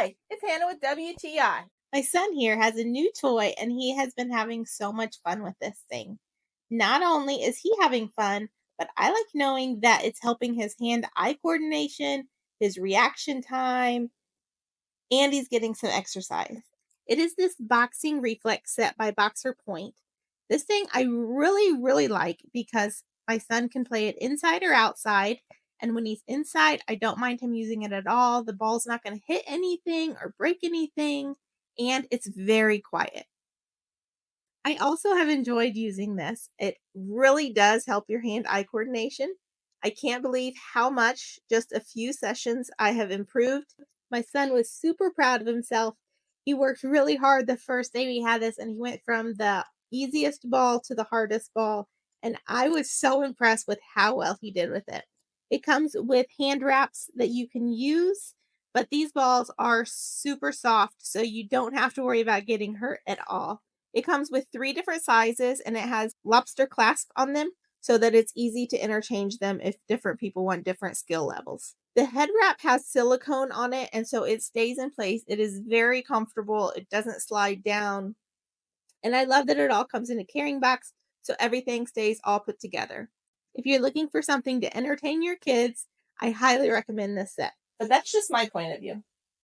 Hi, it's Hannah with WTI. My son here has a new toy and he has been having so much fun with this thing. Not only is he having fun, but I like knowing that it's helping his hand-eye coordination, his reaction time, and he's getting some exercise. It is this boxing reflex set by Boxer Point. This thing I really like because my son can play it inside or outside. And when he's inside, I don't mind him using it at all. The ball's not going to hit anything or break anything, and it's very quiet. I also have enjoyed using this. It really does help your hand-eye coordination. I can't believe how much just a few sessions I have improved. My son was super proud of himself. He worked really hard the first day we had this, and he went from the easiest ball to the hardest ball, and I was so impressed with how well he did with it. It comes with hand wraps that you can use, but these balls are super soft, so you don't have to worry about getting hurt at all. It comes with 3 different sizes and it has lobster clasp on them so that it's easy to interchange them if different people want different skill levels. The head wrap has silicone on it and so it stays in place. It is very comfortable. It doesn't slide down. And I love that it all comes in a carrying box so everything stays all put together. If you're looking for something to entertain your kids, I highly recommend this set. But that's just my point of view.